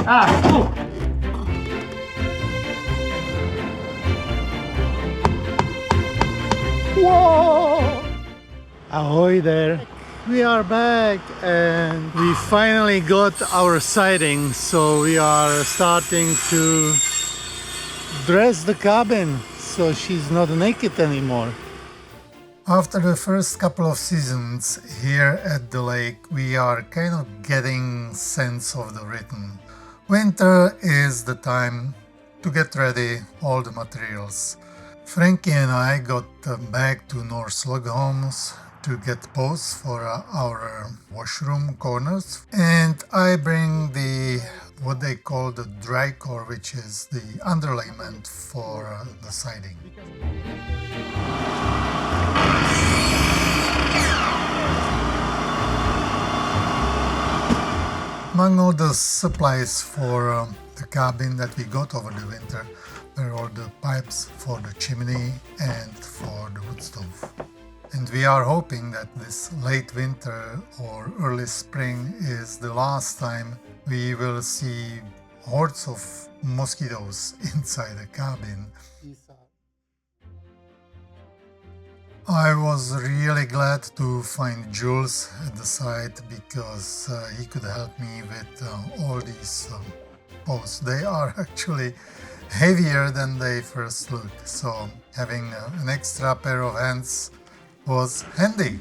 Ah, Whoa! Ahoy there! We are back and we finally got our siding, so we are starting to dress the cabin so she's not naked anymore. After the first couple of seasons here at the lake, we are kind of getting sense of the rhythm. Winter is the time to get ready all the materials. Frankie and I got back to North Log Homes to get posts for our washroom corners, and I bring the what they call the dry core, which is the underlayment for the siding. Among all the supplies for the cabin that we got over the winter, there are the pipes for the chimney and for the wood stove. And we are hoping that this late winter or early spring is the last time we will see hordes of mosquitoes inside the cabin. I was really glad to find Jules at the site because he could help me with all these posts. They are actually heavier than they first look, so having an extra pair of hands was handy.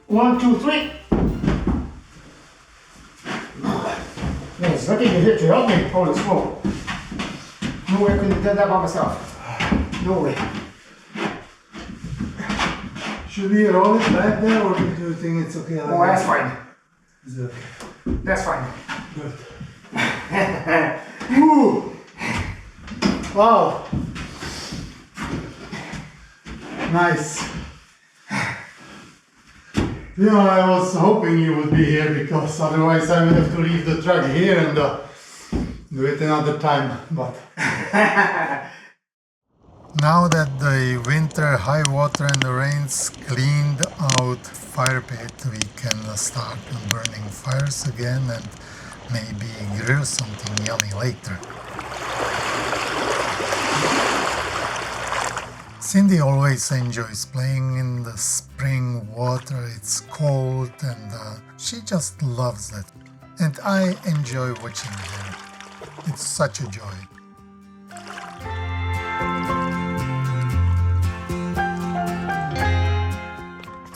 One, two, three. Yes, I think you hit to help me. Holy smoke. No way I could have done that by myself. No way. Should we roll it back there, or do you think it's okay? Oh, that's fine. Is it okay? That's fine. Good. Woo! Wow! Nice. You know, I was hoping you would be here because otherwise I would have to leave the truck here and do it another time. But now that the winter high water and the rains cleaned out fire pit, we can start burning fires again and maybe grill something yummy later. Cindy always enjoys playing in the spring water. It's cold and she just loves it. And I enjoy watching her. It's such a joy.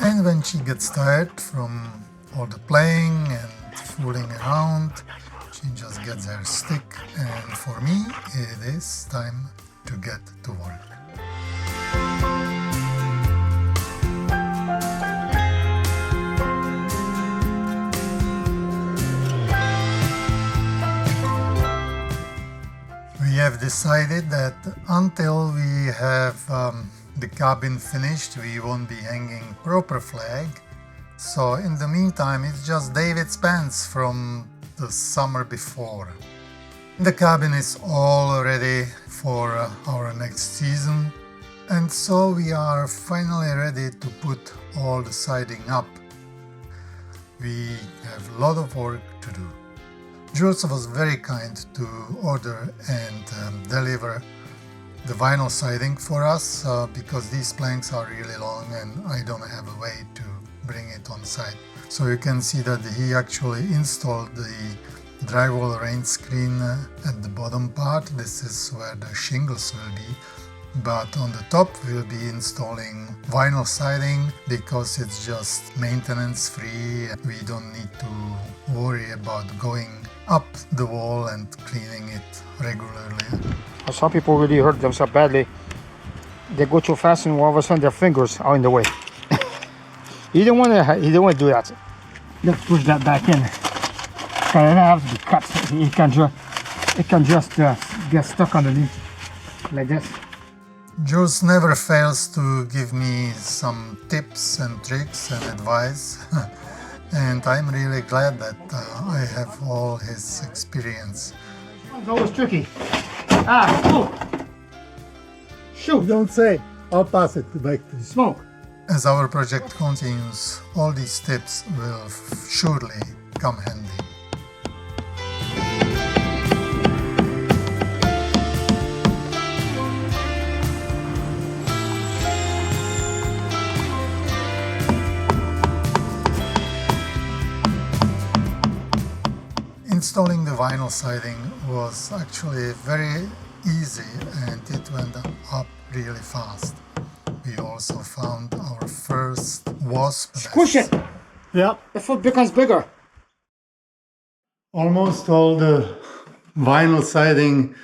And when she gets tired from all the playing and fooling around, she just gets her stick, and for me it is time to get to work. We have decided that until we have the cabin finished, we won't be hanging proper flag. So in the meantime, it's just David's pants from the summer before. The cabin is all ready for our next season, and so we are finally ready to put all the siding up. We have a lot of work to do. Jules was very kind to order and deliver the vinyl siding for us because these planks are really long and I don't have a way to bring it on site. So you can see that he actually installed the drywall rain screen at the bottom part. This is where the shingles will be. But on the top we'll be installing vinyl siding because it's just maintenance free. We don't need to worry about going up the wall and cleaning it regularly. Some people really hurt themselves badly. They go too fast and all of a sudden their fingers are in the way. You don't want to do that. Let's push that back in. It has to be cut. It can just get stuck underneath like this. Jules never fails to give me some tips and tricks and advice. And I'm really glad that I have all his experience. It's always tricky. Oh! Shoot! Don't say. I'll pass it back to you. Smoke. As our project continues, all these tips will surely come handy. Installing the vinyl siding was actually very easy and it went up really fast. We also found our first wasp Squish nest. it! Yeah. The foot becomes bigger. Almost all the vinyl siding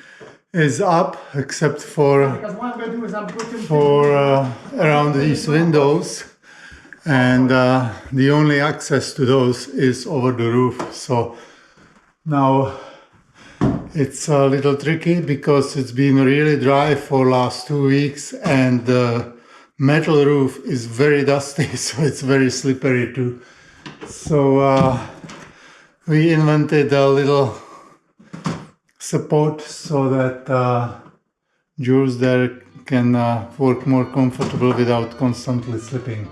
is up except for Because what I'm going to do is I'm putting around these windows, and the only access to those is over the roof. So now it's a little tricky because it's been really dry for last 2 weeks and the metal roof is very dusty, so it's very slippery too. So we invented a little support so that Jules there can work more comfortable without constantly slipping.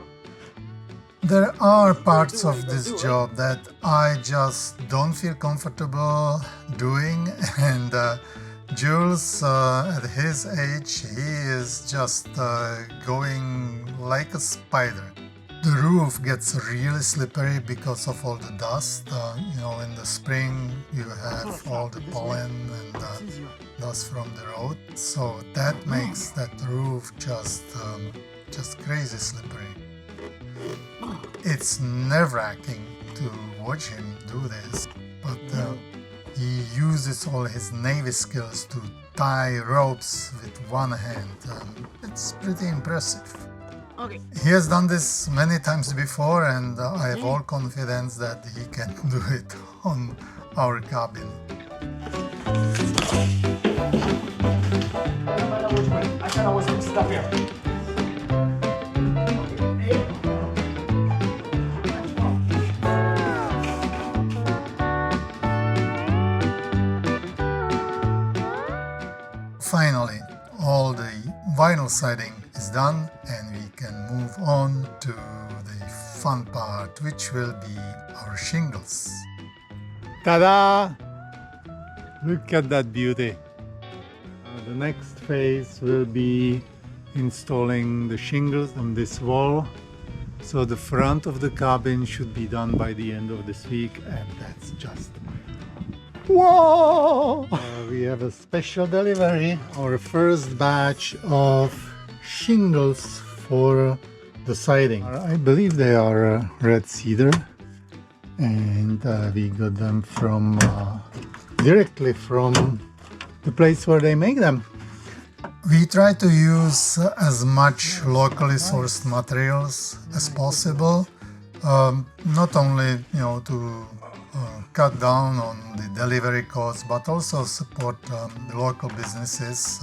There are parts of this job that I just don't feel comfortable doing, and Jules, at his age, he is just going like a spider. The roof gets really slippery because of all the dust. In the spring you have all the pollen and dust from the road, so that makes that roof just crazy slippery. It's nerve-wracking to watch him do this, but he uses all his Navy skills to tie ropes with one hand. It's pretty impressive. Okay. He has done this many times before, and I have all confidence that he can do it on our cabin. I can always mix it up here. Finally, all the vinyl siding is done and we can move on to the fun part, which will be our shingles. Ta-da! Look at that beauty. The next phase will be installing the shingles on this wall. So the front of the cabin should be done by the end of this week, and that's just whoa! We have a special delivery, our first batch of shingles for the siding. I believe they are red cedar, and we got them from directly from the place where they make them. We try to use as much locally sourced materials as possible, not only to cut down on the delivery costs, but also support the local businesses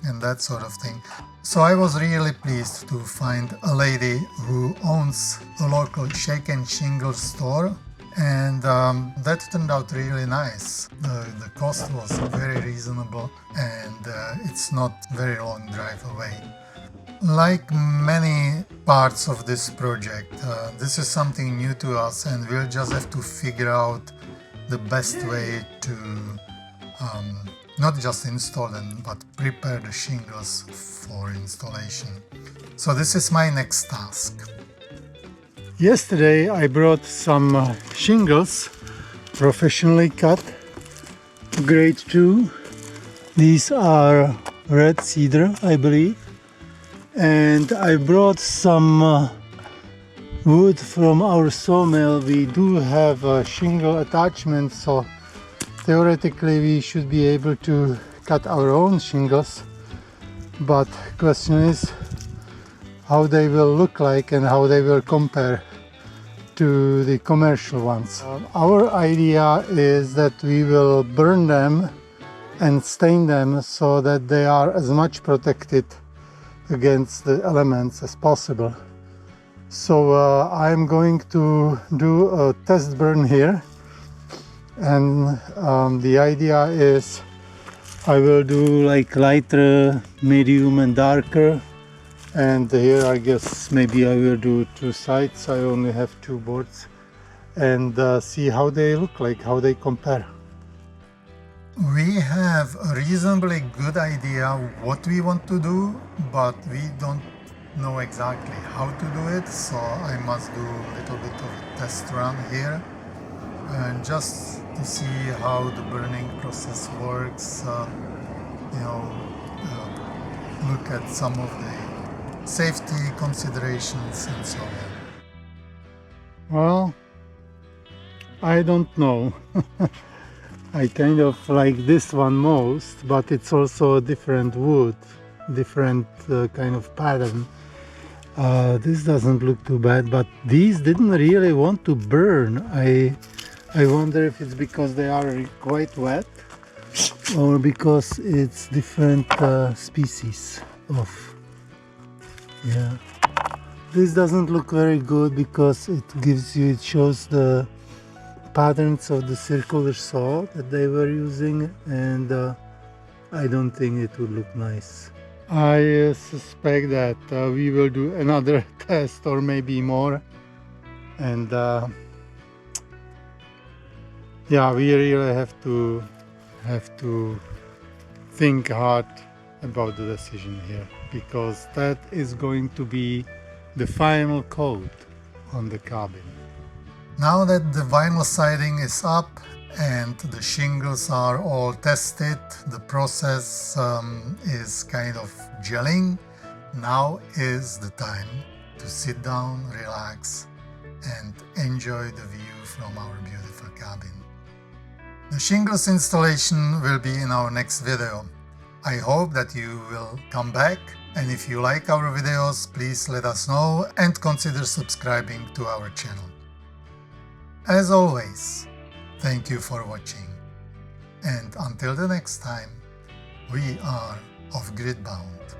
and that sort of thing. So I was really pleased to find a lady who owns a local shake and shingle store, and that turned out really nice. The cost was very reasonable, and it's not very long drive away. Like many parts of this project, this is something new to us, and we'll just have to figure out the best way to not just install them, but prepare the shingles for installation. So this is my next task. Yesterday I brought some shingles, professionally cut, grade 2. These are red cedar, I believe. And I brought some wood from our sawmill. We do have a shingle attachment, so theoretically we should be able to cut our own shingles. But question is how they will look like and how they will compare to the commercial ones. Our idea is that we will burn them and stain them so that they are as much protected against the elements as possible. So I'm going to do a test burn here, and the idea is I will do like lighter, medium and darker, and here I guess maybe I will do two sides. I only have two boards, and see how they look like, how they compare. We have a reasonably good idea what we want to do, but we don't know exactly how to do it, so I must do a little bit of a test run here, and just to see how the burning process works, look at some of the safety considerations and so on. Well, I don't know. I kind of like this one most, but it's also a different wood, different kind of pattern. This doesn't look too bad, but these didn't really want to burn. I wonder if it's because they are quite wet or because it's different species of, yeah. This doesn't look very good because it shows the patterns of the circular saw that they were using, and I don't think it would look nice. I suspect that we will do another test or maybe more, and yeah, we really have to think hard about the decision here, because that is going to be the final coat on the cabin. Now that the vinyl siding is up and the shingles are all tested, the process is kind of gelling. Now is the time to sit down, relax, and enjoy the view from our beautiful cabin. The shingles installation will be in our next video. I hope that you will come back, and if you like our videos, please let us know and consider subscribing to our channel. As always, thank you for watching, and until the next time, we are off-grid bound.